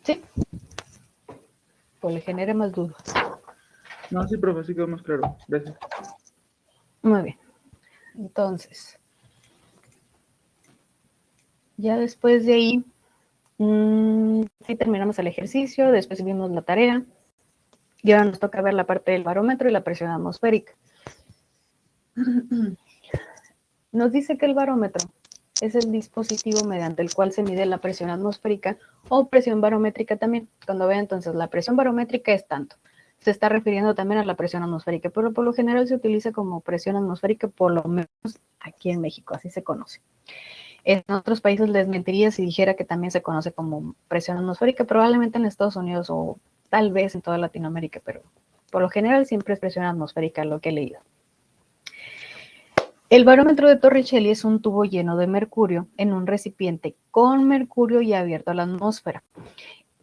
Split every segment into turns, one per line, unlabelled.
¿Sí? Pues le genere más dudas.
No, sí, profe, sí quedó más claro. Gracias.
Muy bien. Entonces, ya después de ahí, sí terminamos el ejercicio, después vimos la tarea, y ahora nos toca ver la parte del barómetro y la presión atmosférica. Nos dice que el barómetro es el dispositivo mediante el cual se mide la presión atmosférica o presión barométrica también. Cuando vean entonces la presión barométrica es tanto. Se está refiriendo también a la presión atmosférica, pero por lo general se utiliza como presión atmosférica, por lo menos aquí en México, así se conoce. En otros países les mentiría si dijera que también se conoce como presión atmosférica, probablemente en Estados Unidos o tal vez en toda Latinoamérica, pero por lo general siempre es presión atmosférica lo que he leído. El barómetro de Torricelli es un tubo lleno de mercurio en un recipiente con mercurio y abierto a la atmósfera.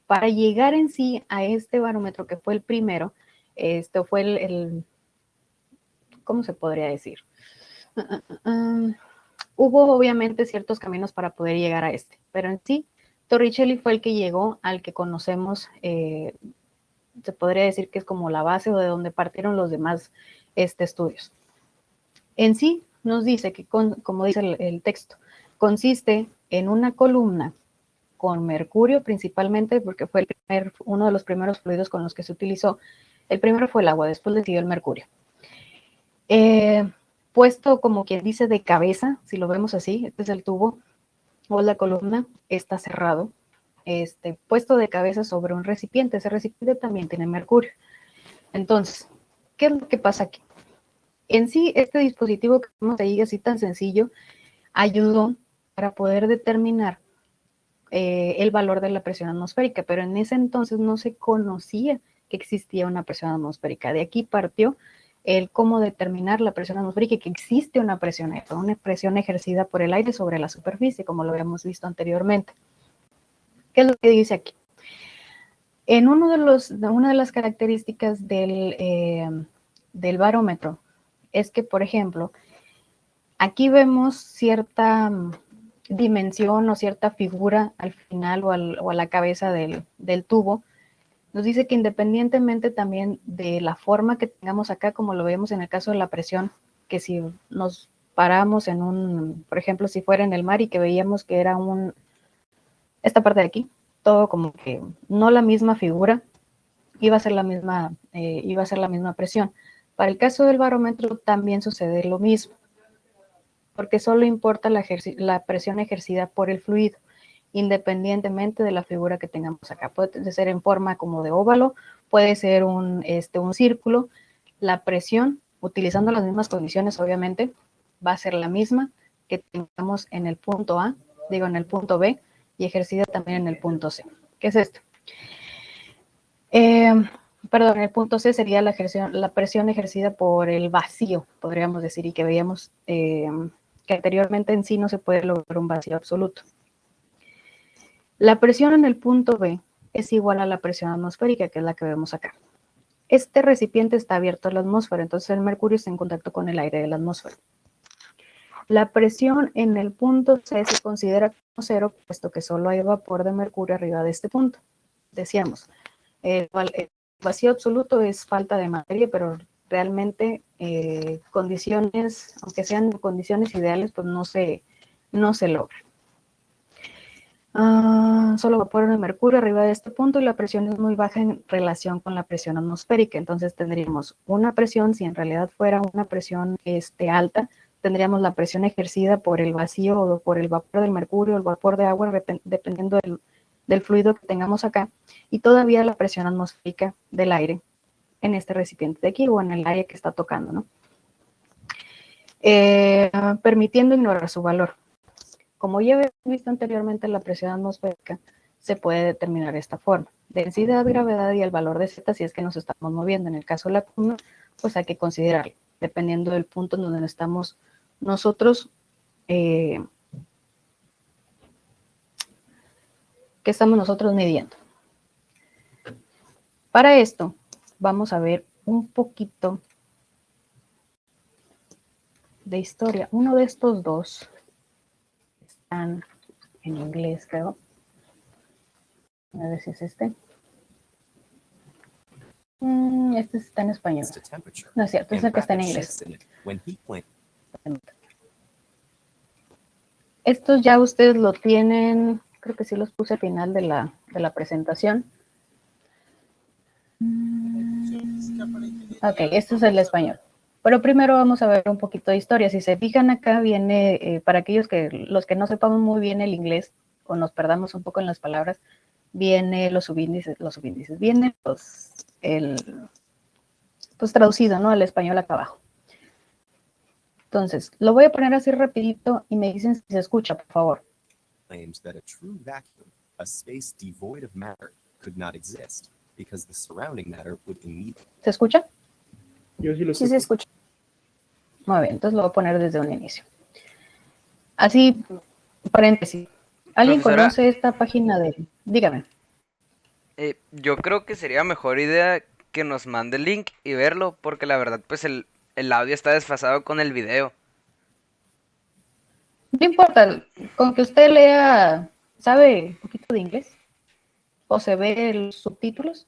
Para llegar en sí a este barómetro, que fue el primero, esto fue ¿cómo se podría decir? Hubo obviamente ciertos caminos para poder llegar a este, pero en sí, Torricelli fue el que llegó al que conocemos, se podría decir que es como la base o de donde partieron los demás estudios. En sí, nos dice que, como dice el texto, consiste en una columna con mercurio principalmente, porque fue uno de los primeros fluidos con los que se utilizó. El primero fue el agua, después le siguió el mercurio. Puesto como quien dice de cabeza, si lo vemos así, este es el tubo o la columna, está cerrado, puesto de cabeza sobre un recipiente. Ese recipiente también tiene mercurio. Entonces, ¿qué es lo que pasa aquí? En sí, este dispositivo que vemos ahí así tan sencillo, ayudó para poder determinar el valor de la presión atmosférica, pero en ese entonces no se conocía que existía una presión atmosférica. De aquí partió el cómo determinar la presión atmosférica y que existe una presión ejercida por el aire sobre la superficie, como lo habíamos visto anteriormente. ¿Qué es lo que dice aquí? En una de las características del barómetro es que, por ejemplo, aquí vemos cierta dimensión o cierta figura al final o a la cabeza del tubo. Nos dice que independientemente también de la forma que tengamos acá, como lo vemos en el caso de la presión, que si nos paramos por ejemplo, si fuera en el mar y que veíamos que era esta parte de aquí, todo como que no la misma figura, iba a ser la misma presión. Para el caso del barómetro también sucede lo mismo, porque solo importa la presión ejercida por el fluido, independientemente de la figura que tengamos acá. Puede ser en forma como de óvalo, puede ser un círculo. La presión, utilizando las mismas condiciones, obviamente, va a ser la misma que tengamos en el punto A, en el punto B, y ejercida también en el punto C. ¿Qué es esto? Perdón, el punto C sería la presión ejercida por el vacío, podríamos decir, y que veíamos que anteriormente en sí no se puede lograr un vacío absoluto. La presión en el punto B es igual a la presión atmosférica, que es la que vemos acá. Este recipiente está abierto a la atmósfera, entonces el mercurio está en contacto con el aire de la atmósfera. La presión en el punto C se considera como cero, puesto que solo hay vapor de mercurio arriba de este punto. Decíamos, el vacío absoluto es falta de materia, pero realmente condiciones, aunque sean condiciones ideales, pues no se logra. Solo vapor de mercurio arriba de este punto y la presión es muy baja en relación con la presión atmosférica. Entonces tendríamos una presión, si en realidad fuera una presión alta, tendríamos la presión ejercida por el vacío o por el vapor del mercurio, el vapor de agua, dependiendo del fluido que tengamos acá, y todavía la presión atmosférica del aire en este recipiente de aquí o en el área que está tocando, ¿no? Permitiendo ignorar su valor. Como ya hemos visto anteriormente, la presión atmosférica se puede determinar de esta forma: densidad, gravedad y el valor de Z si es que nos estamos moviendo. En el caso de la columna, pues hay que considerarlo, dependiendo del punto en donde estamos nosotros, que estamos nosotros midiendo. Para esto, vamos a ver un poquito de historia. Uno de estos dos están en inglés, creo. A ver si es este. Este está en español. No es cierto, es el que está en inglés. Estos ya ustedes lo tienen, creo que sí los puse al final de la presentación. Ok, este es el español. Pero primero vamos a ver un poquito de historia. Si se fijan acá viene, para aquellos los que no sepamos muy bien el inglés o nos perdamos un poco en las palabras, viene los subíndices, viene pues traducido, ¿no? Al español acá abajo. Entonces, lo voy a poner así rapidito y me dicen si se escucha, por favor.
Claims that a true vacuum, a space devoid of matter, could not exist because the surrounding matter would immediately.
¿Se escucha?
Yo sí lo
Sí se escucha.
Muy bien, entonces lo voy a poner desde un inicio. Así, paréntesis. ¿Alguien
Profesora,
conoce esta página de...? Dígame.
Yo creo que sería mejor idea que nos mande el link y verlo, porque la verdad, pues el audio está desfasado con el video.
No importa, con que usted lea, ¿sabe un poquito de inglés? ¿O se ve los subtítulos?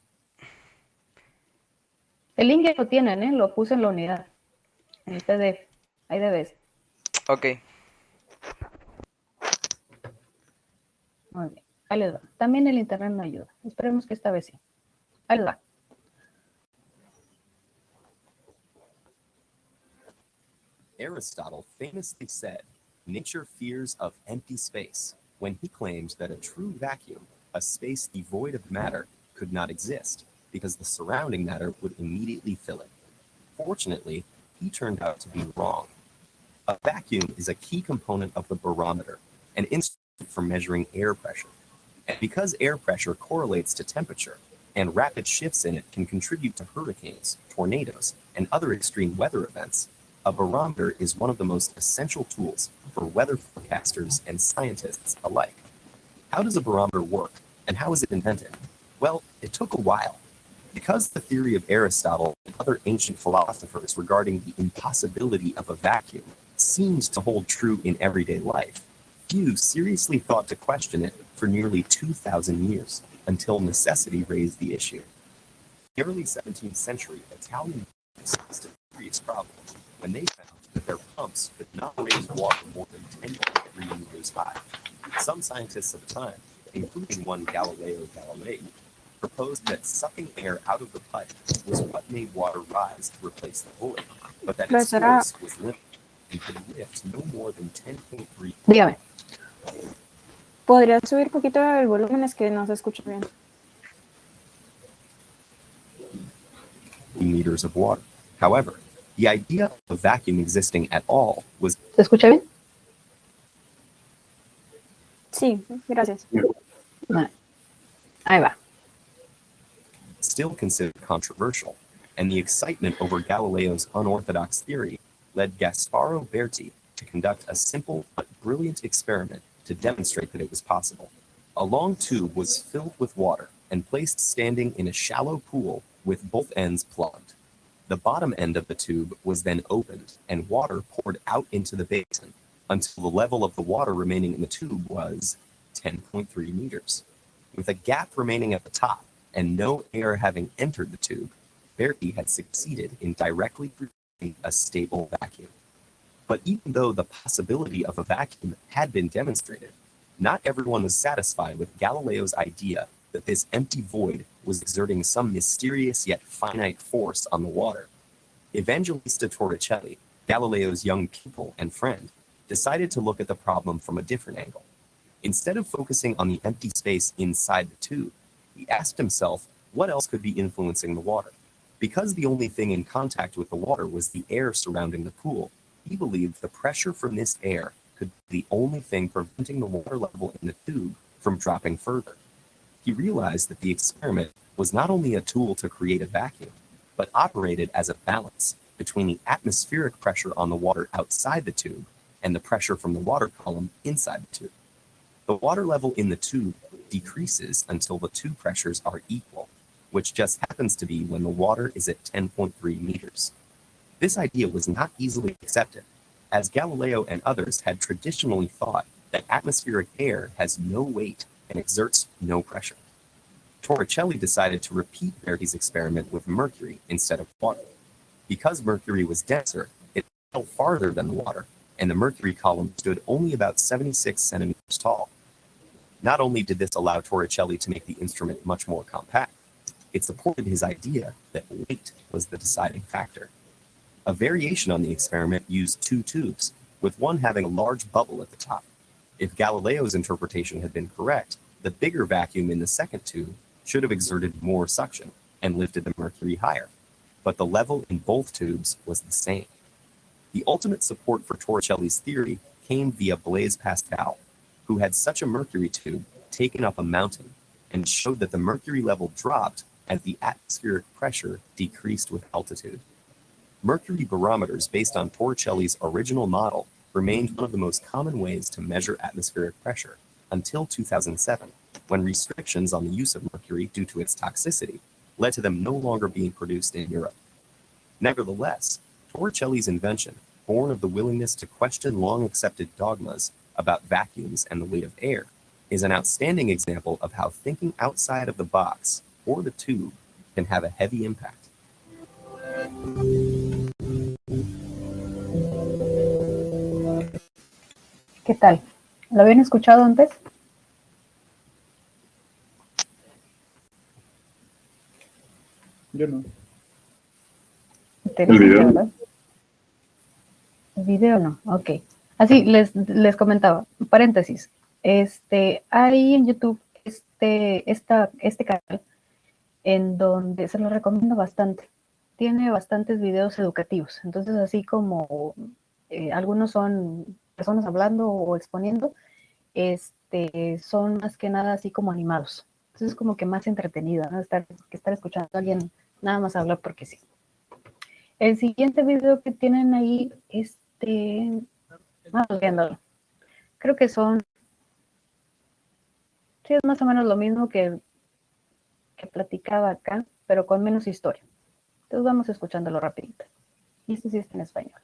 El link ya lo tienen, ¿eh? Lo puse en la unidad. En el PDF. Ahí debes.
Ok.
Muy bien. Ahí les va. También el internet no ayuda. Esperemos que esta vez sí. Ahí les va.
Aristotle famously said, "Nature fears of empty space," when he claimed that a true vacuum, a space devoid of matter, could not exist because the surrounding matter would immediately fill it. Fortunately, he turned out to be wrong. A vacuum is a key component of the barometer, an instrument for measuring air pressure. And because air pressure correlates to temperature, and rapid shifts in it can contribute to hurricanes, tornadoes, and other extreme weather events, a barometer is one of the most essential tools for weather forecasters and scientists alike. How does a barometer work, and how was it invented? Well, it took a while. Because the theory of Aristotle and other ancient philosophers regarding the impossibility of a vacuum seems to hold true in everyday life, few seriously thought to question it for nearly 2,000 years, until necessity raised the issue. In the early 17th century, Italian faced a serious problem when they found that their pumps could not raise water more than 10.3 meters high. Some scientists at the time, including one Galileo Galilei, proposed that sucking air out of the pipe was what made water rise to replace the void, but that its force was limited and could lift no more than 10.3
Dígame.
¿Podría subir un poquito el volumen? Es que no se escucha bien.
meters of water. However, the idea of a vacuum existing at all was
¿Se escucha bien?
Sí, gracias.
Vale. Ahí va.
still considered controversial, and the excitement over Galileo's unorthodox theory led Gasparo Berti to conduct a simple but brilliant experiment to demonstrate that it was possible. A long tube was filled with water and placed standing in a shallow pool with both ends plugged. The bottom end of the tube was then opened and water poured out into the basin until the level of the water remaining in the tube was 10.3 meters. With a gap remaining at the top and no air having entered the tube, Berti had succeeded in directly producing a stable vacuum. But even though the possibility of a vacuum had been demonstrated, not everyone was satisfied with Galileo's idea that this empty void was exerting some mysterious yet finite force on the water. Evangelista Torricelli, Galileo's young pupil and friend, decided to look at the problem from a different angle. Instead of focusing on the empty space inside the tube, he asked himself what else could be influencing the water. Because the only thing in contact with the water was the air surrounding the pool, he believed the pressure from this air could be the only thing preventing the water level in the tube from dropping further. He realized that the experiment was not only a tool to create a vacuum, but operated as a balance between the atmospheric pressure on the water outside the tube and the pressure from the water column inside the tube. The water level in the tube decreases until the two pressures are equal, which just happens to be when the water is at 10.3 meters. This idea was not easily accepted, as Galileo and others had traditionally thought that atmospheric air has no weight and exerts no pressure. Torricelli decided to repeat Berti's experiment with mercury instead of water. Because mercury was denser, it fell farther than the water, and the mercury column stood only about 76 centimeters tall. Not only did this allow Torricelli to make the instrument much more compact, it supported his idea that weight was the deciding factor. A variation on the experiment used two tubes, with one having a large bubble at the top. If Galileo's interpretation had been correct, the bigger vacuum in the second tube should have exerted more suction and lifted the mercury higher, but the level in both tubes was the same. The ultimate support for Torricelli's theory came via Blaise Pascal, who had such a mercury tube taken up a mountain and showed that the mercury level dropped as the atmospheric pressure decreased with altitude. Mercury barometers based on Torricelli's original model remained one of the most common ways to measure atmospheric pressure until 2007, when restrictions on the use of mercury due to its toxicity led to them no longer being produced in Europe. Nevertheless, Torricelli's invention, born of the willingness to question long-accepted dogmas about vacuums and the weight of air, is an outstanding example of how thinking outside of the box or the tube can have a heavy impact.
¿Qué tal? ¿Lo habían escuchado antes?
Yo no.
Interesante,
¿El video?
¿verdad? El video no, ok. Así les comentaba, paréntesis. Hay en YouTube este canal en donde se lo recomiendo bastante. Tiene bastantes videos educativos. Entonces, así como algunos son personas hablando o exponiendo, son más que nada así como animados. Entonces es como que más entretenido, ¿no? Que estar escuchando a alguien nada más hablar porque sí. El siguiente video que tienen ahí, viéndolo. Creo que sí, es más o menos lo mismo que platicaba acá, pero con menos historia. Entonces vamos escuchándolo rapidito. Y esto sí está en español.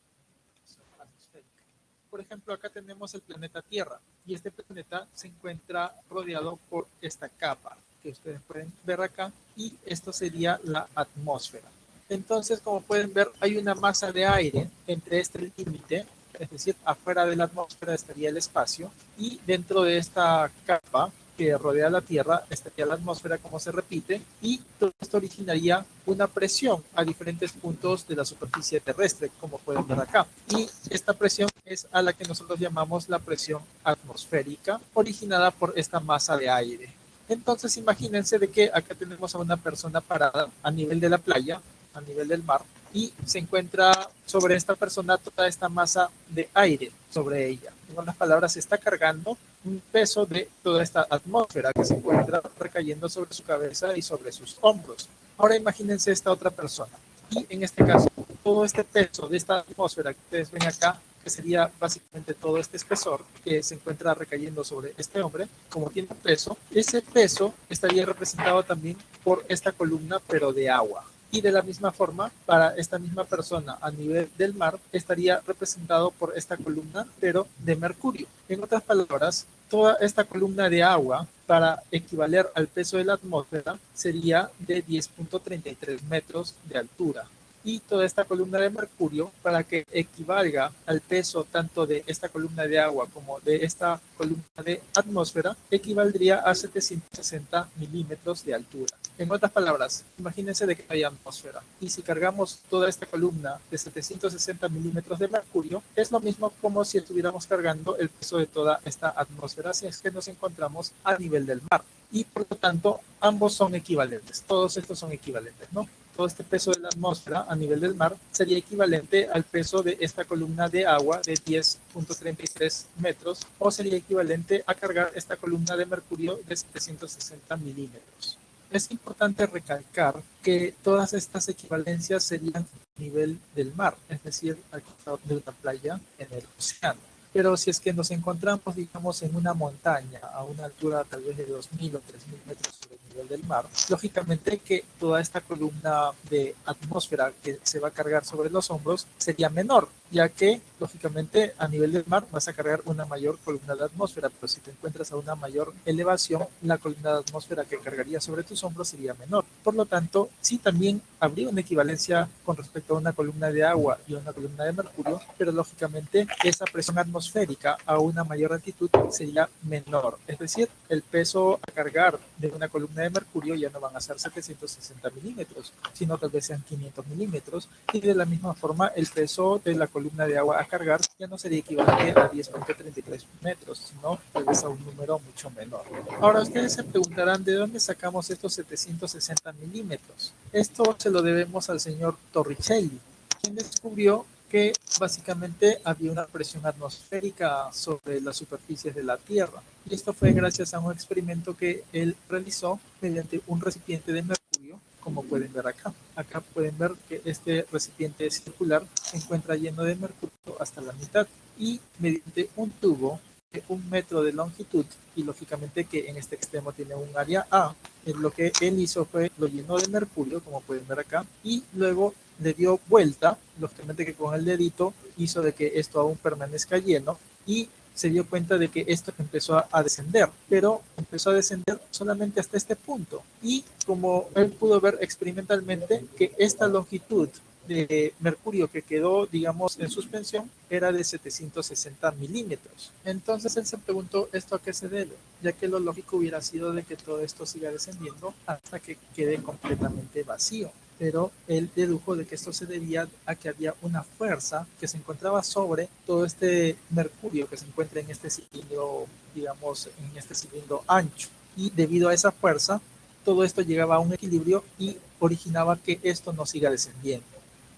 Por ejemplo, acá tenemos el planeta Tierra y este planeta se encuentra rodeado por esta capa que ustedes pueden ver acá y esto sería la atmósfera. Entonces, como pueden ver, hay una masa de aire entre este límite, es decir, afuera de la atmósfera estaría el espacio y dentro de esta capa que rodea la Tierra estaría la atmósfera, como se repite, y todo esto originaría una presión a diferentes puntos de la superficie terrestre, como pueden ver acá. Y esta presión es a la que nosotros llamamos la presión atmosférica, originada por esta masa de aire. Entonces, imagínense de que acá tenemos a una persona parada a nivel de la playa, a nivel del mar, y se encuentra sobre esta persona toda esta masa de aire sobre ella. En otras palabras, se está cargando un peso de toda esta atmósfera que se encuentra recayendo sobre su cabeza y sobre sus hombros. Ahora imagínense esta otra persona. Y en este caso, todo este peso de esta atmósfera que ustedes ven acá, que sería básicamente todo este espesor que se encuentra recayendo sobre este hombre, como tiene peso, ese peso estaría representado también por esta columna, pero de agua. Y de la misma forma, para esta misma persona a nivel del mar, estaría representado por esta columna, pero de mercurio. En otras palabras, toda esta columna de agua, para equivaler al peso de la atmósfera, sería de 10.33 metros de altura. Y toda esta columna de mercurio, para que equivalga al peso tanto de esta columna de agua como de esta columna de atmósfera, equivaldría a 760 milímetros de altura. En otras palabras, imagínense de que hay atmósfera. Y si cargamos toda esta columna de 760 milímetros de mercurio, es lo mismo como si estuviéramos cargando el peso de toda esta atmósfera, si es que nos encontramos a nivel del mar. Y por lo tanto, ambos son equivalentes. Todos estos son equivalentes, ¿no? Todo este peso de la atmósfera a nivel del mar sería equivalente al peso de esta columna de agua de 10.33 metros, o sería equivalente a cargar esta columna de mercurio de 760 milímetros. Es importante recalcar que todas estas equivalencias serían a nivel del mar, es decir, al costado de una playa en el océano. Pero si es que nos encontramos, digamos, en una montaña a una altura tal vez de 2.000 o 3.000 metros sobre el nivel del mar, lógicamente que toda esta columna de atmósfera que se va a cargar sobre los hombros sería menor, ya que lógicamente a nivel del mar vas a cargar una mayor columna de atmósfera, pero si te encuentras a una mayor elevación, la columna de atmósfera que cargaría sobre tus hombros sería menor. Por lo tanto, sí también habría una equivalencia con respecto a una columna de agua y una columna de mercurio, pero lógicamente esa presión atmosférica a una mayor altitud sería menor. Es decir, el peso a cargar de una columna de mercurio ya no van a ser 760 milímetros, sino tal vez sean 500 milímetros, y de la misma forma el peso de la columna de agua a cargar ya no sería equivalente a 10.33 metros, sino tal vez a un número mucho menor. Ahora ustedes se preguntarán de dónde sacamos estos 760 milímetros. Esto se lo debemos al señor Torricelli, quien descubrió que básicamente había una presión atmosférica sobre las superficies de la Tierra. Y esto fue gracias a un experimento que él realizó mediante un recipiente de mercurio, como pueden ver acá. Acá pueden ver que este recipiente circular se encuentra lleno de mercurio hasta la mitad, y mediante un tubo de 1 metro de longitud, y lógicamente que en este extremo tiene un área A, lo que él hizo fue lo llenó de mercurio, como pueden ver acá, y luego le dio vuelta, lógicamente que con el dedito hizo de que esto aún permanezca lleno, y se dio cuenta de que esto empezó a descender, pero empezó a descender solamente hasta este punto. Y como él pudo ver experimentalmente que esta longitud de mercurio que quedó, digamos, en suspensión era de 760 milímetros. Entonces él se preguntó esto a qué se debe, ya que lo lógico hubiera sido de que todo esto siga descendiendo hasta que quede completamente vacío. Pero él dedujo de que esto se debía a que había una fuerza que se encontraba sobre todo este mercurio que se encuentra en este cilindro, digamos, en este cilindro ancho. Y debido a esa fuerza, todo esto llegaba a un equilibrio y originaba que esto no siga descendiendo.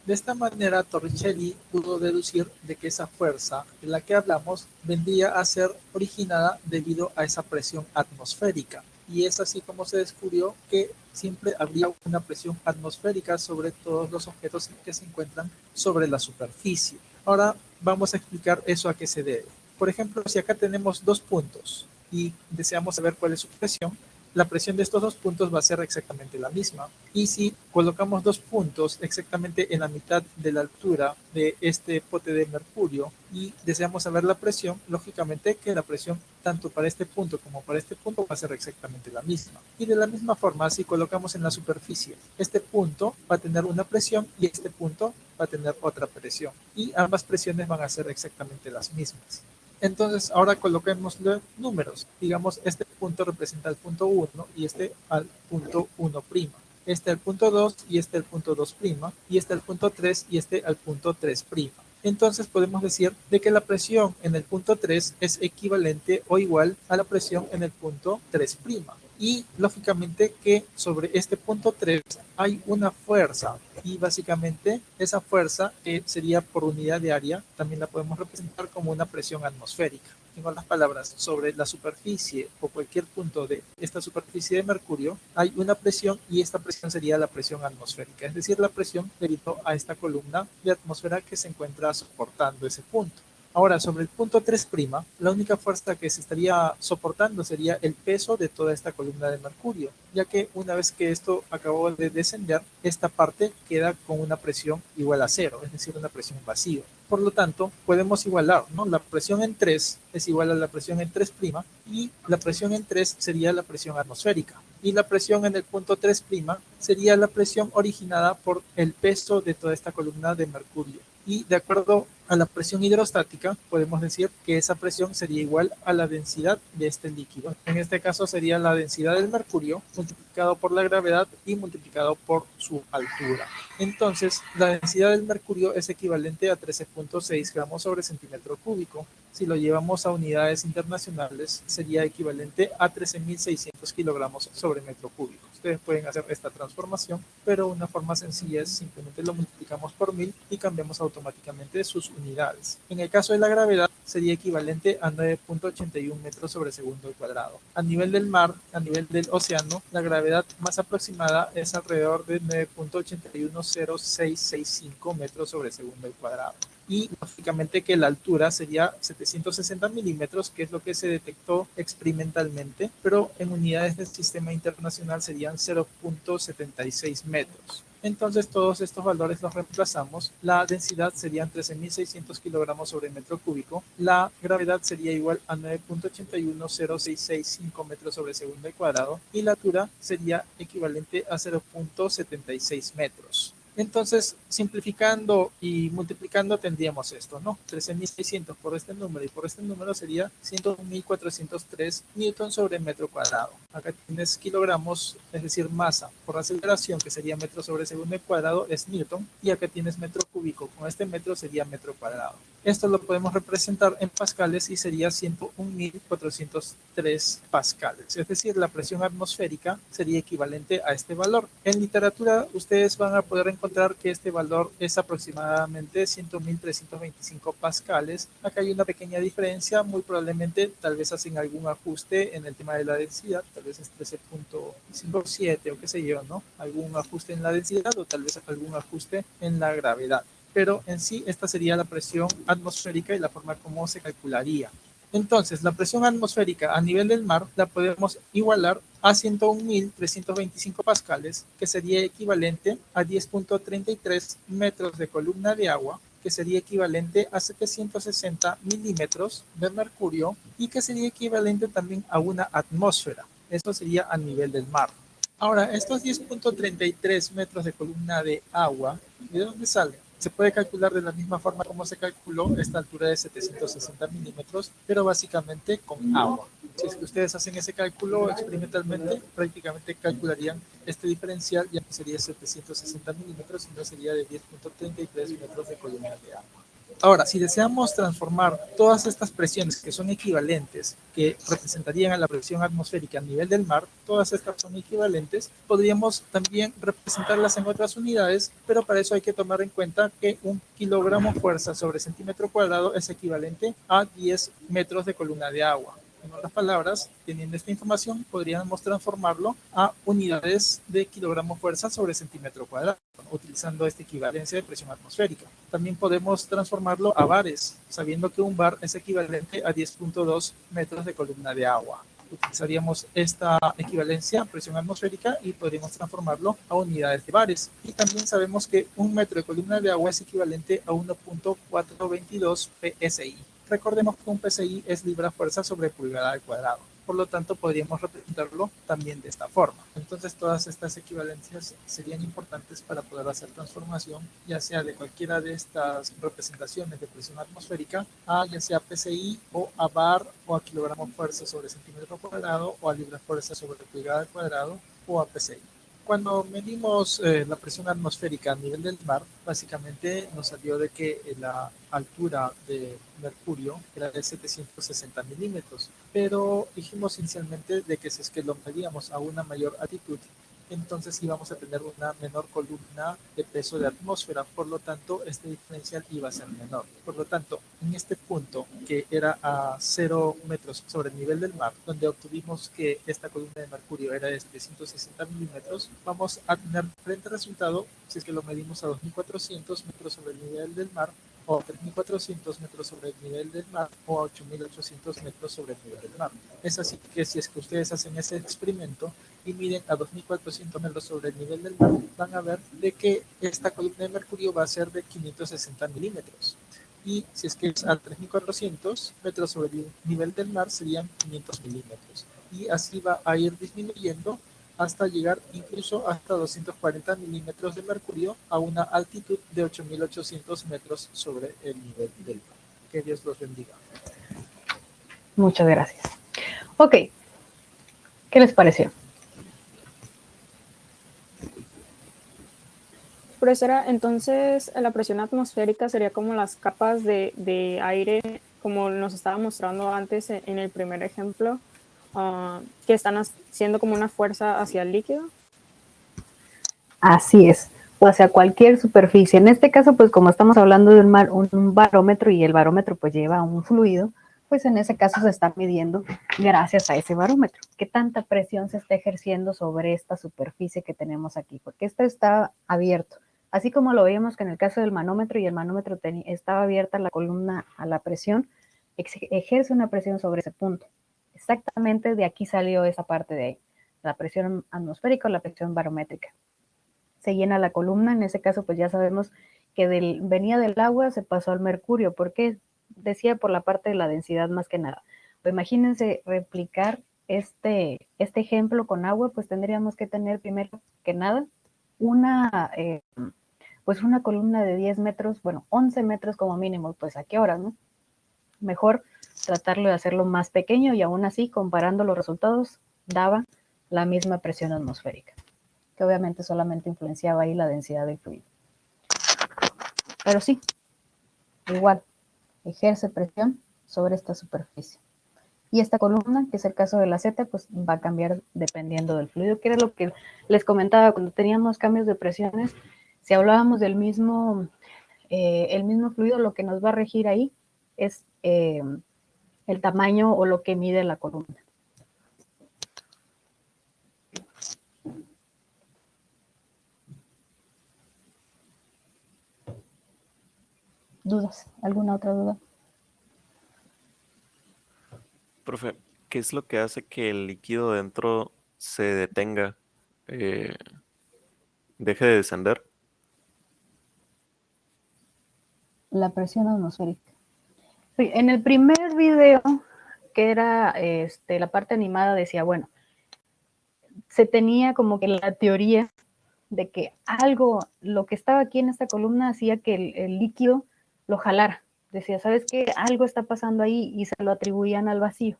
De esta manera, Torricelli pudo deducir de que esa fuerza de la que hablamos vendría a ser originada debido a esa presión atmosférica. Y es así como se descubrió que siempre habría una presión atmosférica sobre todos los objetos que se encuentran sobre la superficie. Ahora vamos a explicar eso a qué se debe. Por ejemplo, si acá tenemos 2 puntos y deseamos saber cuál es su presión, la presión de estos 2 puntos va a ser exactamente la misma. Y si colocamos 2 puntos exactamente en la mitad de la altura de este pote de mercurio y deseamos saber la presión, lógicamente que la presión tanto para este punto como para este punto va a ser exactamente la misma. Y de la misma forma, si colocamos en la superficie, este punto va a tener una presión y este punto va a tener otra presión. Y ambas presiones van a ser exactamente las mismas. Entonces, ahora coloquemos los números. Digamos, este punto representa el punto 1 y este al punto 1'. Este al punto 2 y este al punto 2'. Y este al punto 3 y este al punto 3'. Entonces podemos decir de que la presión en el punto 3 es equivalente o igual a la presión en el punto 3'. Y lógicamente que sobre este punto 3 hay una fuerza, y básicamente esa fuerza sería por unidad de área, también la podemos representar como una presión atmosférica. En otras palabras, sobre la superficie o cualquier punto de esta superficie de mercurio hay una presión, y esta presión sería la presión atmosférica, es decir, la presión debido a esta columna de atmósfera que se encuentra soportando ese punto. Ahora, sobre el punto 3', la única fuerza que se estaría soportando sería el peso de toda esta columna de mercurio, ya que una vez que esto acabó de descender, esta parte queda con una presión igual a 0, es decir, una presión vacío. Por lo tanto, podemos igualar, ¿no? La presión en 3 es igual a la presión en 3', y la presión en 3 sería la presión atmosférica. Y la presión en el punto 3' sería la presión originada por el peso de toda esta columna de mercurio. Y de acuerdo a la presión hidrostática, podemos decir que esa presión sería igual a la densidad de este líquido. En este caso sería la densidad del mercurio multiplicado por la gravedad y multiplicado por su altura. Entonces, la densidad del mercurio es equivalente a 13.6 gramos sobre centímetro cúbico. Si lo llevamos a unidades internacionales, sería equivalente a 13.600 kilogramos sobre metro cúbico. Ustedes pueden hacer esta transformación, pero una forma sencilla es simplemente lo multiplicamos por 1000 y cambiamos automáticamente sus unidades. En el caso de la gravedad, sería equivalente a 9.81 metros sobre segundo al cuadrado. A nivel del mar, a nivel del océano, la gravedad más aproximada es alrededor de 9.810665 metros sobre segundo al cuadrado. Y lógicamente que la altura sería 760 milímetros, que es lo que se detectó experimentalmente, pero en unidades del sistema internacional serían 0.76 metros. Entonces todos estos valores los reemplazamos. La densidad serían 13.600 kilogramos sobre metro cúbico. La gravedad sería igual a 9.81066 metros sobre segundo al cuadrado. Y la altura sería equivalente a 0.76 metros. Entonces, simplificando y multiplicando tendríamos esto, ¿no? 13.600 por este número y por este número sería 101.403 newton sobre metro cuadrado. Acá tienes kilogramos, es decir, masa por aceleración, que sería metro sobre segundo al cuadrado, es newton. Y acá tienes metro cúbico, con este metro sería metro cuadrado. Esto lo podemos representar en pascales y sería 101.403 pascales. Es decir, la presión atmosférica sería equivalente a este valor. En literatura, ustedes van a poder encontrar que este valor es aproximadamente 100.325 pascales. Acá hay una pequeña diferencia, muy probablemente tal vez hacen algún ajuste en el tema de la densidad, tal vez es 13.57 o qué sé yo, ¿no? Algún ajuste en la densidad o tal vez algún ajuste en la gravedad. Pero en sí esta sería la presión atmosférica y la forma como se calcularía. Entonces, la presión atmosférica a nivel del mar la podemos igualar a 101.325 pascales, que sería equivalente a 10.33 metros de columna de agua, que sería equivalente a 760 milímetros de mercurio y que sería equivalente también a una atmósfera. Esto sería a nivel del mar. Ahora, estos 10.33 metros de columna de agua, ¿de dónde salen? Se puede calcular de la misma forma como se calculó esta altura de 760 milímetros, pero básicamente con agua. Si es que ustedes hacen ese cálculo experimentalmente, prácticamente calcularían este diferencial, ya que sería 760 milímetros y no sería de 10.33 metros de columna de agua. Ahora, si deseamos transformar todas estas presiones que son equivalentes, que representarían a la presión atmosférica a nivel del mar, todas estas son equivalentes, podríamos también representarlas en otras unidades, pero para eso hay que tomar en cuenta que un kilogramo fuerza sobre centímetro cuadrado es equivalente a 10 metros de columna de agua. En otras palabras, teniendo esta información, podríamos transformarlo a unidades de kilogramo fuerza sobre centímetro cuadrado, utilizando esta equivalencia de presión atmosférica. También podemos transformarlo a bares, sabiendo que un bar es equivalente a 10.2 metros de columna de agua. Utilizaríamos esta equivalencia a presión atmosférica y podríamos transformarlo a unidades de bares. Y también sabemos que un metro de columna de agua es equivalente a 1.422 PSI. Recordemos que un PSI es libra-fuerza sobre pulgada al cuadrado. Por lo tanto, podríamos representarlo también de esta forma. Entonces, todas estas equivalencias serían importantes para poder hacer transformación, ya sea de cualquiera de estas representaciones de presión atmosférica, a ya sea PSI o a bar o a kilogramo fuerza sobre centímetro cuadrado o a libra-fuerza sobre pulgada al cuadrado o a PSI. Cuando medimos la presión atmosférica a nivel del mar, básicamente nos salió de que la altura de mercurio era de 760 milímetros, pero dijimos inicialmente de que si es que lo medíamos a una mayor altitud, entonces íbamos a tener una menor columna de peso de atmósfera, por lo tanto este diferencial iba a ser menor. Por lo tanto, en este punto que era a 0 metros sobre el nivel del mar, donde obtuvimos que esta columna de mercurio era de 760 milímetros, vamos a tener frente al resultado, si es que lo medimos a 2.400 metros sobre el nivel del mar, o 3.400 metros sobre el nivel del mar, o a 8.800 metros sobre el nivel del mar. Es así que si es que ustedes hacen ese experimento y miden a 2.400 metros sobre el nivel del mar, van a ver de que esta columna de mercurio va a ser de 560 milímetros. Y si es que es a 3.400 metros sobre el nivel del mar, serían 500 milímetros. Y así va a ir disminuyendo hasta llegar incluso hasta 240 milímetros de mercurio a una altitud de 8.800 metros sobre el nivel del mar. Que Dios los bendiga.
Muchas gracias. Ok, ¿qué les pareció?
Profesora, entonces la presión atmosférica sería como las capas de aire, como nos estaba mostrando antes en el primer ejemplo, que están haciendo como una fuerza hacia el líquido.
Así es, o hacia cualquier superficie. En este caso, pues como estamos hablando de un barómetro y el barómetro pues lleva un fluido, pues en ese caso se está midiendo gracias a ese barómetro. ¿Qué tanta presión se está ejerciendo sobre esta superficie que tenemos aquí? Porque esto está abierto. Así como lo veíamos que en el caso del manómetro y el manómetro estaba abierta la columna a la presión, ejerce una presión sobre ese punto. Exactamente de aquí salió esa parte de ahí, la presión atmosférica o la presión barométrica. se llena la columna. En ese caso, pues ya sabemos que venía del agua, se pasó al mercurio. ¿Por qué? Decía por la parte de la densidad más que nada. Pues imagínense replicar este ejemplo con agua, pues tendríamos que tener primero que nada pues una columna de 10 metros, bueno, 11 metros como mínimo, pues ¿a qué hora, no? Mejor tratarlo de hacerlo más pequeño y aún así, comparando los resultados, daba la misma presión atmosférica, que obviamente solamente influenciaba ahí la densidad del fluido. Pero sí, igual, ejerce presión sobre esta superficie. Y esta columna, que es el caso de la Z, pues va a cambiar dependiendo del fluido, que era lo que les comentaba cuando teníamos cambios de presiones. Si hablábamos del mismo, el mismo fluido, lo que nos va a regir ahí es el tamaño o lo que mide la columna. ¿Dudas? ¿Alguna otra duda?
Profe, ¿qué es lo que hace que el líquido dentro se detenga, eh, deje de descender?
La presión atmosférica. Sí, en el primer video, que era la parte animada, decía, bueno, se tenía como que la teoría de que algo, lo que estaba aquí en esta columna, hacía que el líquido lo jalara. Decía, ¿sabes qué? Algo está pasando ahí y se lo atribuían al vacío.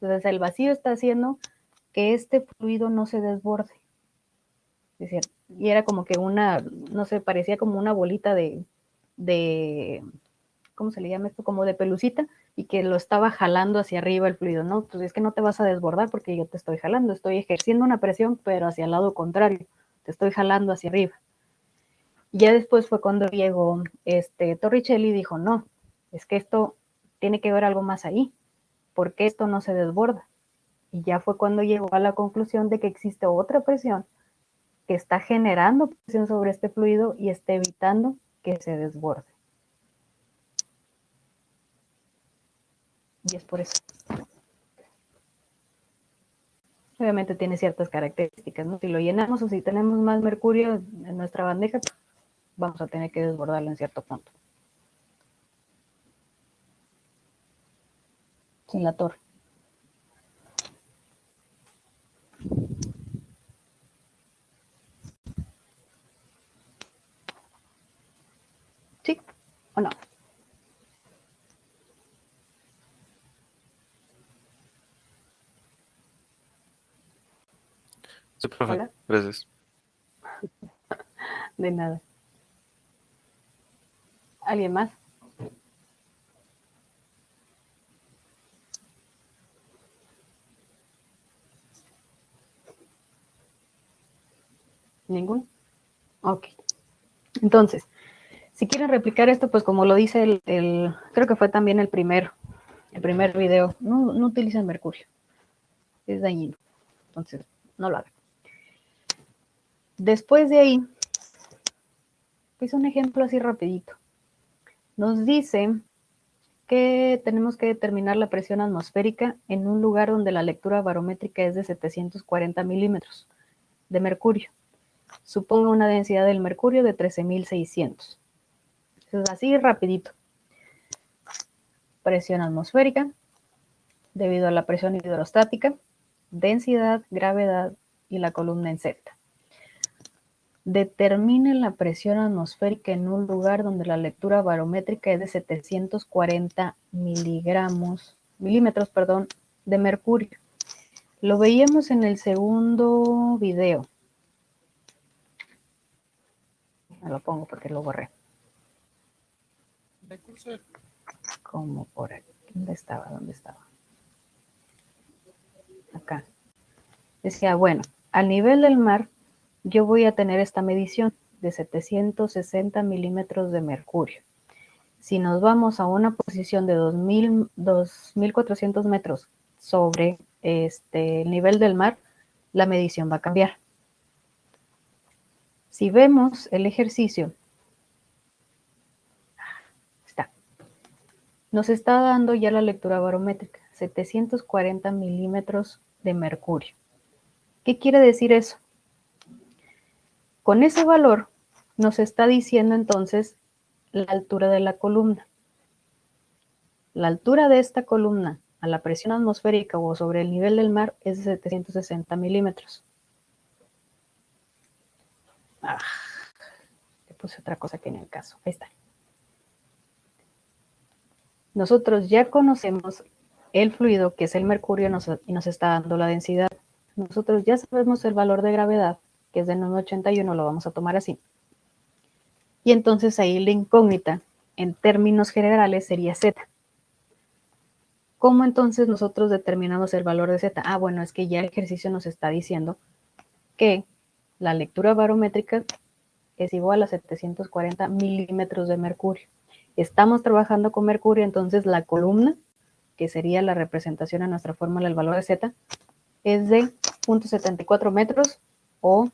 Entonces, el vacío está haciendo que este fluido no se desborde. Decía, y era como que una, no sé, parecía como una bolita de ¿cómo se le llama esto? Como de pelucita, y que lo estaba jalando hacia arriba el fluido, ¿no? Pues es que no te vas a desbordar porque yo te estoy jalando, estoy ejerciendo una presión, pero hacia el lado contrario, te estoy jalando hacia arriba. Y ya después fue cuando llegó Torricelli y dijo, no, es que esto tiene que ver algo más ahí, porque esto no se desborda. Y ya fue cuando llegó a la conclusión de que existe otra presión que está generando presión sobre este fluido y está evitando que se desborde. Y es por eso. Obviamente tiene ciertas características, ¿no? Si lo llenamos o si tenemos más mercurio en nuestra bandeja, vamos a tener que desbordarlo en cierto punto. Sin la torre. ¿Sí o no?
Sí, profe,
Hola.
gracias.
De nada. ¿Alguien más? ¿Ninguno? Ok. Entonces, si quieren replicar esto, pues como lo dice creo que fue también el primer video, no utilicen mercurio. Es dañino. Entonces, no lo hagan. Después de ahí, pues un ejemplo así rapidito. Nos dice que tenemos que determinar la presión atmosférica en un lugar donde la lectura barométrica es de 740 milímetros de mercurio. Suponga una densidad del mercurio de 13.600. Entonces, así rapidito. Presión atmosférica, debido a la presión hidrostática, densidad, gravedad y la columna en Z. Determine la presión atmosférica en un lugar donde la lectura barométrica es de 740 milímetros, de mercurio. Lo veíamos en el segundo video. Me lo pongo porque lo borré. Como por aquí. ¿Dónde estaba? Acá. Decía, bueno, al nivel del mar, yo voy a tener esta medición de 760 milímetros de mercurio. Si nos vamos a una posición de 2.400 metros sobre el nivel del mar, la medición va a cambiar. Si vemos el ejercicio, nos está dando ya la lectura barométrica, 740 milímetros de mercurio. ¿Qué quiere decir eso? Con ese valor nos está diciendo entonces la altura de la columna. La altura de esta columna a la presión atmosférica o sobre el nivel del mar es de 760 milímetros. Le puse otra cosa que en el caso. Ahí está. Nosotros ya conocemos el fluido, que es el mercurio, y nos está dando la densidad. Nosotros ya sabemos el valor de gravedad, que es de 981, lo vamos a tomar así. Y entonces ahí la incógnita, en términos generales, sería Z. ¿Cómo entonces nosotros determinamos el valor de Z? Bueno, es que ya el ejercicio nos está diciendo que la lectura barométrica es igual a 740 milímetros de mercurio. Estamos trabajando con mercurio, entonces la columna, que sería la representación a nuestra fórmula del valor de Z, es de 0.74 metros o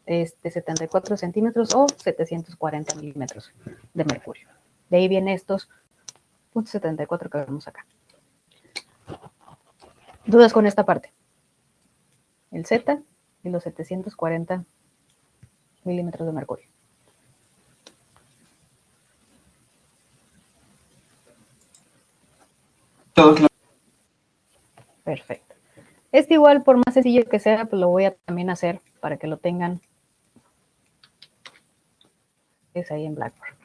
74 centímetros o 740 milímetros de mercurio. De ahí vienen estos 0.74 que vemos acá. ¿Dudas con esta parte? El Z y los 740 milímetros de mercurio.
Todo claro.
Perfecto. Este igual, por más sencillo que sea, pues lo voy a también hacer para que lo tengan. Es ahí en Blackboard.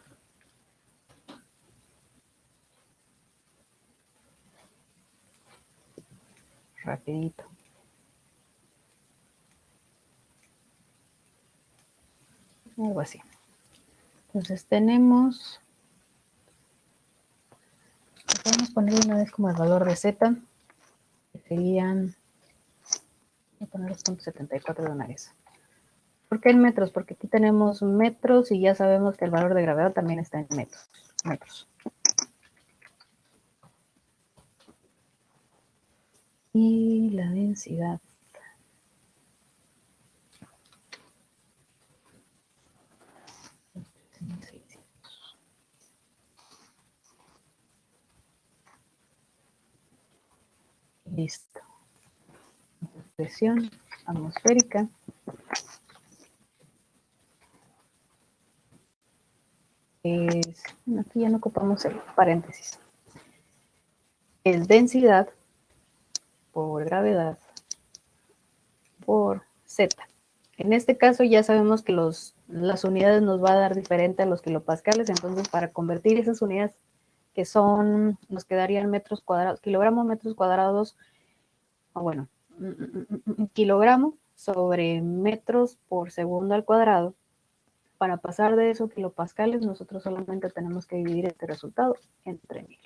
Rapidito. Algo así. Entonces tenemos, podemos poner una vez como el valor de Z, que serían, voy a poner los 0.74 de una vez. ¿Por qué en metros? Porque aquí tenemos metros y ya sabemos que el valor de gravedad también está en metros. Y la densidad. Listo. Presión atmosférica. Aquí ya no ocupamos el paréntesis. Es densidad por gravedad por Z. En este caso ya sabemos que las unidades nos va a dar diferente a los kilopascales, entonces para convertir esas unidades que son, nos quedarían metros cuadrados, kilogramos metros cuadrados, kilogramo sobre metros por segundo al cuadrado. Para pasar de eso kilopascales, nosotros solamente tenemos que dividir este resultado entre 1000.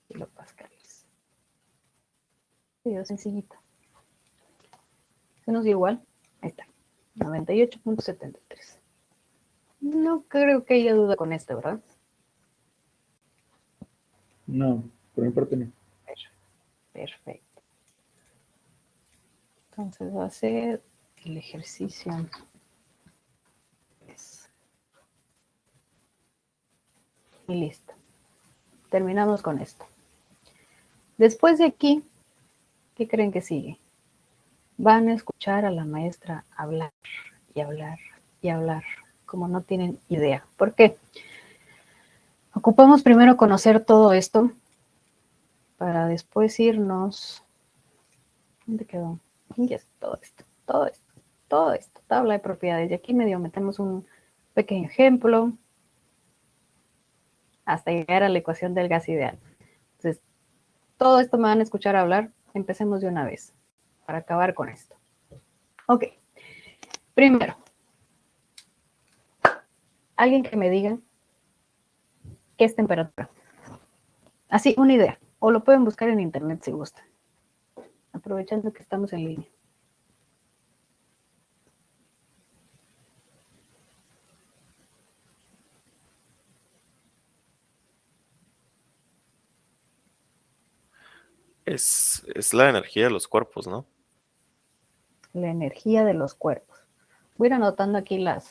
Kilopascales. Video sencillito. Se nos dio igual. Ahí está. 98.73. No creo que haya duda con este, ¿verdad?
No, por mi parte no.
Perfecto. Entonces va a ser el ejercicio. Y listo. Terminamos con esto. Después de aquí, ¿qué creen que sigue? Van a escuchar a la maestra hablar y hablar y hablar, como no tienen idea. ¿Por qué? Ocupamos primero conocer todo esto para después irnos. ¿Dónde quedó? Y es todo esto, tabla de propiedades. Y aquí medio metemos un pequeño ejemplo hasta llegar a la ecuación del gas ideal. Entonces, todo esto me van a escuchar hablar. Empecemos de una vez para acabar con esto. Ok. Primero, alguien que me diga qué es temperatura. Así, una idea. O lo pueden buscar en internet si gustan. Aprovechando que estamos en línea.
Es la energía de los cuerpos, ¿no?
La energía de los cuerpos. Voy a ir anotando aquí las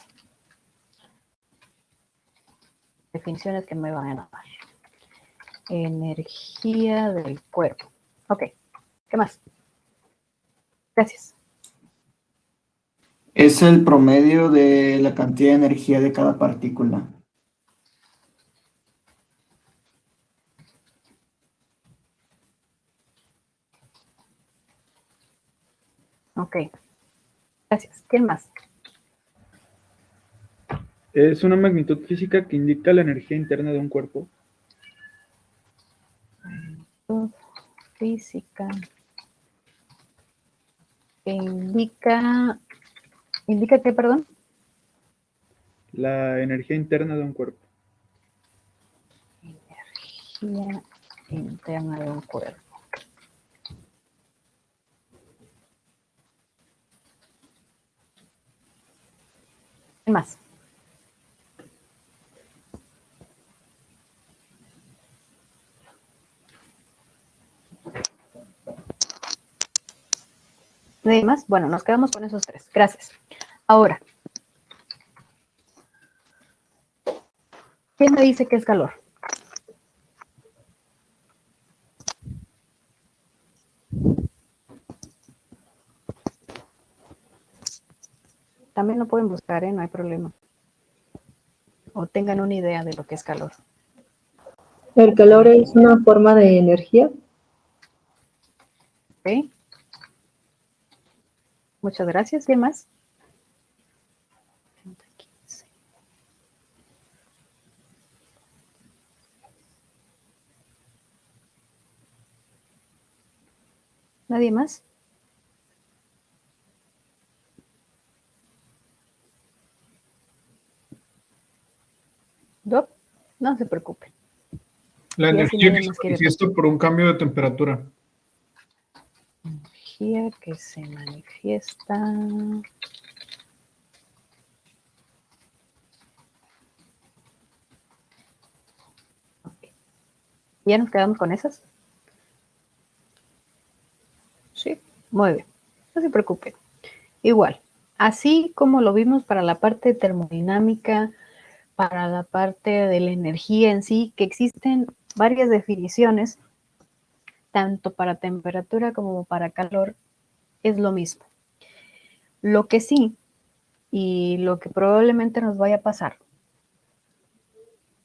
definiciones que me van a dar. Energía del cuerpo. Ok. ¿Qué más? Gracias.
Es el promedio de la cantidad de energía de cada partícula.
Ok. Gracias. ¿Quién más?
Es una magnitud física que indica la energía interna de un cuerpo.
Física. Que indica qué, perdón.
La energía interna de un cuerpo.
Energía interna de un cuerpo. ¿Qué más? ¿Nadie más? Bueno, nos quedamos con esos tres. Gracias. Ahora, ¿quién me dice que es calor? También lo pueden buscar, no hay problema. O tengan una idea de lo que es calor.
¿El calor es una forma de energía?
¿Ok? Muchas gracias. ¿Quién más? ¿Nadie más? ¿Doc? No se preocupen.
La
Y así
energía
nadie
que se
más quiere
manifiesta por un cambio de temperatura.
Energía que se manifiesta. Ok. ¿Ya nos quedamos con esas? Sí, muy bien. No se preocupen. Igual, así como lo vimos para la parte termodinámica, para la parte de la energía en sí, que existen varias definiciones, tanto para temperatura como para calor, es lo mismo. Lo que sí, y lo que probablemente nos vaya a pasar,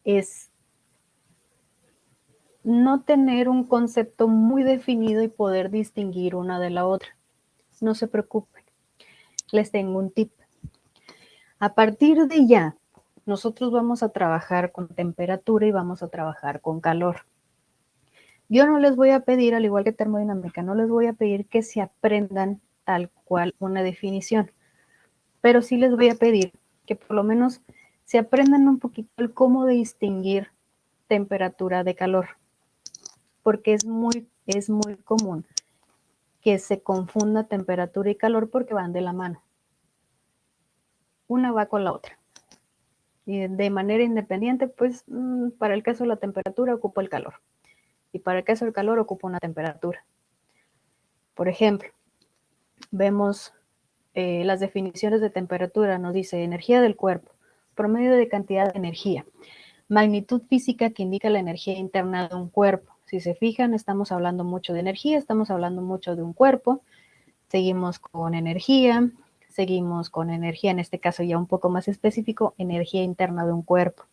es no tener un concepto muy definido y poder distinguir una de la otra. No se preocupen, les tengo un tip. A partir de ya, nosotros vamos a trabajar con temperatura y vamos a trabajar con calor. Yo no les voy a pedir, al igual que termodinámica, no les voy a pedir que se aprendan tal cual una definición, pero sí les voy a pedir que por lo menos se aprendan un poquito el cómo distinguir temperatura de calor, porque es muy común que se confunda temperatura y calor porque van de la mano. Una va con la otra. Y de manera independiente, pues para el caso de la temperatura ocupa el calor. Y para el caso del calor ocupa una temperatura. Por ejemplo, vemos las definiciones de temperatura. Nos dice energía del cuerpo, promedio de cantidad de energía, magnitud física que indica la energía interna de un cuerpo. Si se fijan, estamos hablando mucho de energía, estamos hablando mucho de un cuerpo. Seguimos con energía, en este caso ya un poco más específico, energía interna de un cuerpo.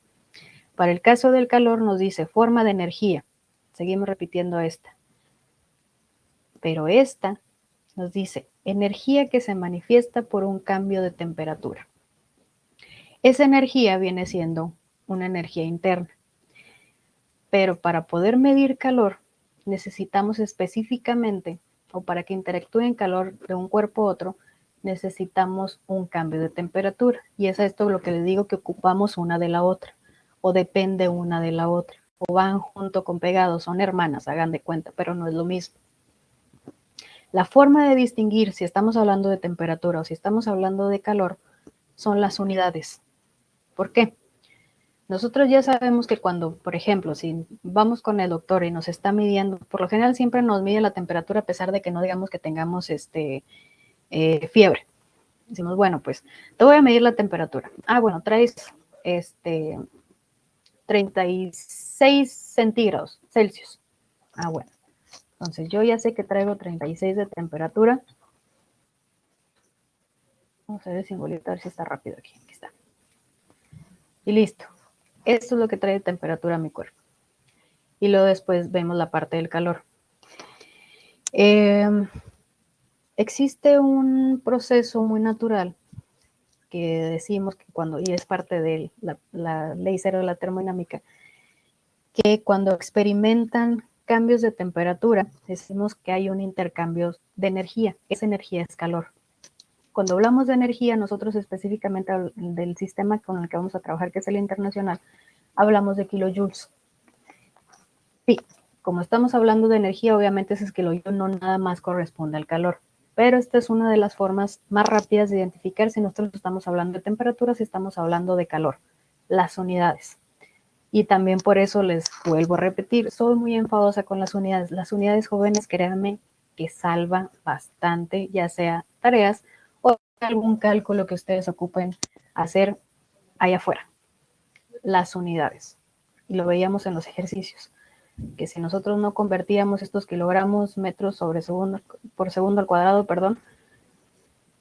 Para el caso del calor nos dice forma de energía. Seguimos repitiendo esta. Pero esta nos dice energía que se manifiesta por un cambio de temperatura. Esa energía viene siendo una energía interna. Pero para poder medir calor, necesitamos específicamente, o para que interactúen calor de un cuerpo a otro, necesitamos un cambio de temperatura. Y es esto lo que les digo, que ocupamos una de la otra, o depende una de la otra, o van junto con pegados, son hermanas, hagan de cuenta, pero no es lo mismo. La forma de distinguir si estamos hablando de temperatura o si estamos hablando de calor son las unidades. ¿Por qué? Nosotros ya sabemos que cuando, por ejemplo, si vamos con el doctor y nos está midiendo, por lo general siempre nos mide la temperatura a pesar de que no digamos que tengamos fiebre. Decimos, bueno, pues te voy a medir la temperatura. Ah, bueno, traes 36 centígrados Celsius. Ah, bueno. Entonces, yo ya sé que traigo 36 de temperatura. Vamos a ver sin bolita, a ver si está rápido aquí. Aquí está. Y listo. Esto es lo que trae de temperatura a mi cuerpo. Y luego después vemos la parte del calor. Existe un proceso muy natural que decimos que cuando, y es parte de la ley cero de la termodinámica, que cuando experimentan cambios de temperatura, decimos que hay un intercambio de energía. Esa energía es calor. Cuando hablamos de energía, nosotros específicamente del sistema con el que vamos a trabajar, que es el internacional, hablamos de kilojoules. Sí, como estamos hablando de energía, obviamente ese kilojoule no nada más corresponde al calor. Pero esta es una de las formas más rápidas de identificar si nosotros estamos hablando de temperatura, si estamos hablando de calor, las unidades. Y también por eso les vuelvo a repetir, soy muy enfadosa con las unidades. Las unidades jóvenes, créanme, que salva bastante, ya sea tareas o algún cálculo que ustedes ocupen hacer allá afuera. Las unidades. Y lo veíamos en los ejercicios, que si nosotros no convertíamos estos kilogramos, metros por segundo al cuadrado, perdón,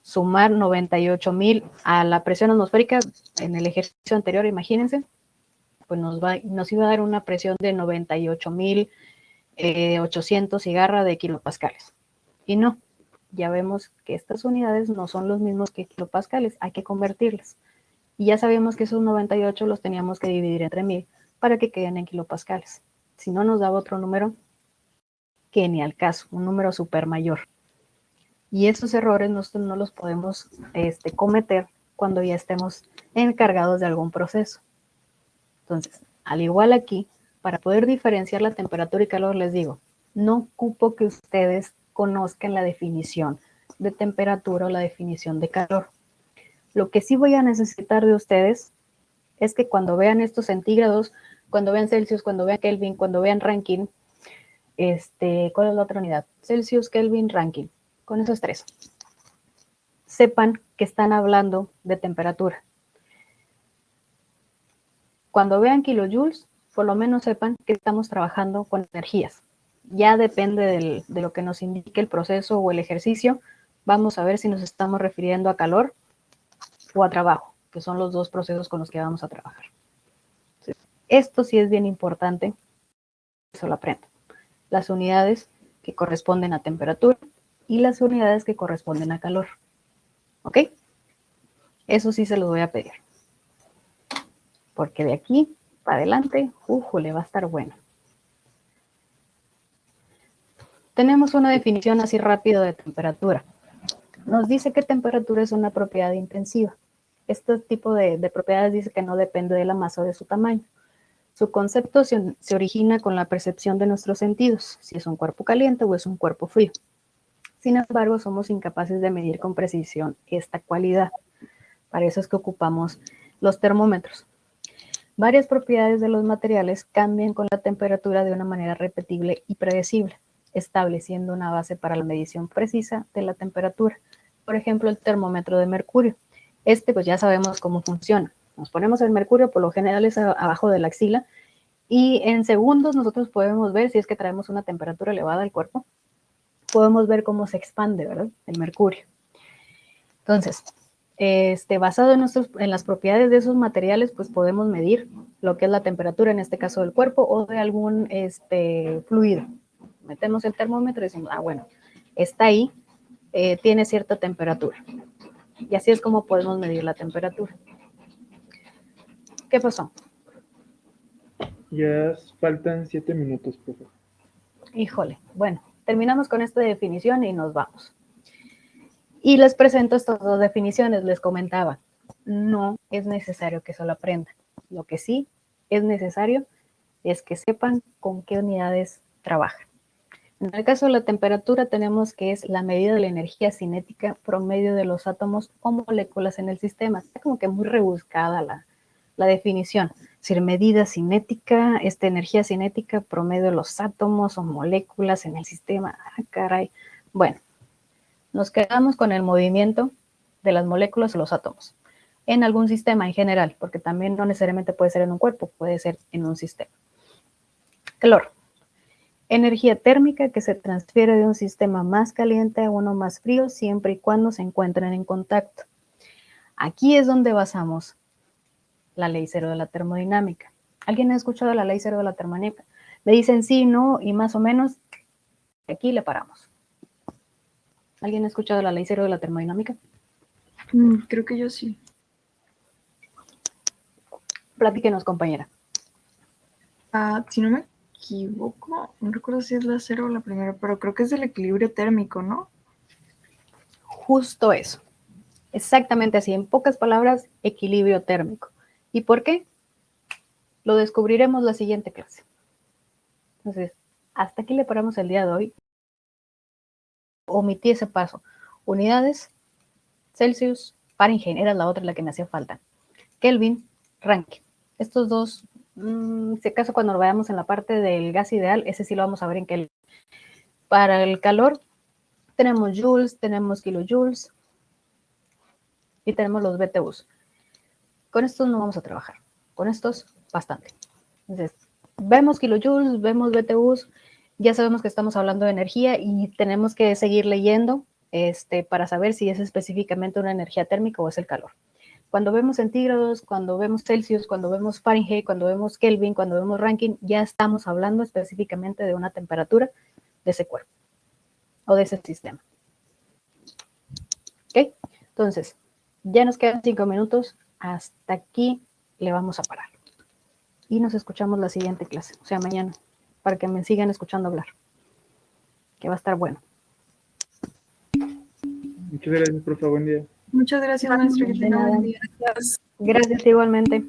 sumar 98,000 a la presión atmosférica en el ejercicio anterior, imagínense, pues nos iba a dar una presión de 98,800 y garra de kilopascales. Y no, ya vemos que estas unidades no son los mismos que kilopascales, hay que convertirlas. Y ya sabíamos que esos 98 los teníamos que dividir entre 1000 para que queden en kilopascales. Si no, nos daba otro número que ni al caso, un número súper mayor. Y esos errores nosotros no los podemos cometer cuando ya estemos encargados de algún proceso. Entonces, al igual aquí, para poder diferenciar la temperatura y calor, les digo, no ocupo que ustedes conozcan la definición de temperatura o la definición de calor. Lo que sí voy a necesitar de ustedes es que cuando vean estos centígrados, cuando vean Celsius, cuando vean Kelvin, cuando vean Rankine, ¿cuál es la otra unidad? Celsius, Kelvin, Rankine. Con esos tres. Sepan que están hablando de temperatura. Cuando vean kilojoules, por lo menos sepan que estamos trabajando con energías. Ya depende de lo que nos indique el proceso o el ejercicio. Vamos a ver si nos estamos refiriendo a calor o a trabajo, que son los dos procesos con los que vamos a trabajar. Esto sí es bien importante, eso lo aprendo. Las unidades que corresponden a temperatura y las unidades que corresponden a calor. ¿Ok? Eso sí se los voy a pedir. Porque de aquí para adelante, le va a estar bueno. Tenemos una definición así rápido de temperatura. Nos dice que temperatura es una propiedad intensiva. Este tipo de propiedades dice que no depende de la masa o de su tamaño. Su concepto se origina con la percepción de nuestros sentidos, si es un cuerpo caliente o es un cuerpo frío. Sin embargo, somos incapaces de medir con precisión esta cualidad. Para eso es que ocupamos los termómetros. Varias propiedades de los materiales cambian con la temperatura de una manera repetible y predecible, estableciendo una base para la medición precisa de la temperatura. Por ejemplo, el termómetro de mercurio. Pues ya sabemos cómo funciona. Nos ponemos el mercurio, por lo general es abajo de la axila, y en segundos nosotros podemos ver si es que traemos una temperatura elevada al cuerpo. Podemos ver cómo se expande, ¿verdad? El mercurio. Entonces, basado en las propiedades de esos materiales, pues podemos medir lo que es la temperatura, en este caso del cuerpo, o de algún fluido. Metemos el termómetro y decimos, bueno, está ahí, tiene cierta temperatura. Y así es como podemos medir la temperatura. ¿Qué pasó?
Ya faltan 7 minutos, profe.
Híjole, bueno, terminamos con esta definición y nos vamos. Y les presento estas dos definiciones, les comentaba. No es necesario que solo aprendan. Lo que sí es necesario es que sepan con qué unidades trabajan. En el caso de la temperatura tenemos que es la medida de la energía cinética promedio de los átomos o moléculas en el sistema. Está como que muy rebuscada la definición. Es decir, medida cinética, energía cinética promedio de los átomos o moléculas en el sistema. Ah, caray. Bueno, nos quedamos con el movimiento de las moléculas o los átomos en algún sistema en general, porque también no necesariamente puede ser en un cuerpo, puede ser en un sistema. Calor. Energía térmica que se transfiere de un sistema más caliente a uno más frío siempre y cuando se encuentren en contacto. Aquí es donde basamos la ley cero de la termodinámica. ¿Alguien ha escuchado la ley cero de la termodinámica? Le dicen sí, no y más o menos. Aquí le paramos. ¿Alguien ha escuchado la ley cero de la termodinámica?
Creo que yo sí.
Platíquenos, compañera.
Si no me equivoco, no recuerdo si es la cero o la primera, pero creo que es del equilibrio térmico, ¿no?
Justo eso. Exactamente así. En pocas palabras, equilibrio térmico. ¿Y por qué? Lo descubriremos la siguiente clase. Entonces, hasta aquí le paramos el día de hoy. Omití ese paso. Unidades, Celsius, Fahrenheit, era la otra la que me hacía falta. Kelvin, Rankine. Estos dos, si acaso cuando lo veamos en la parte del gas ideal, ese sí lo vamos a ver en Kelvin. Para el calor, tenemos joules, tenemos kilojoules y tenemos los BTUs. Con estos no vamos a trabajar. Con estos, bastante. Entonces, vemos kilojoules, vemos BTUs, ya sabemos que estamos hablando de energía y tenemos que seguir leyendo para saber si es específicamente una energía térmica o es el calor. Cuando vemos centígrados, cuando vemos Celsius, cuando vemos Fahrenheit, cuando vemos Kelvin, cuando vemos Rankine, ya estamos hablando específicamente de una temperatura de ese cuerpo o de ese sistema. ¿Ok? Entonces, ya nos quedan 5 minutos. Hasta aquí le vamos a parar. Y nos escuchamos la siguiente clase, o sea, mañana, para que me sigan escuchando hablar, que va a estar bueno.
Muchas gracias, profe. Buen día.
Muchas gracias, maestro. Que tenga buen día.
Gracias igualmente.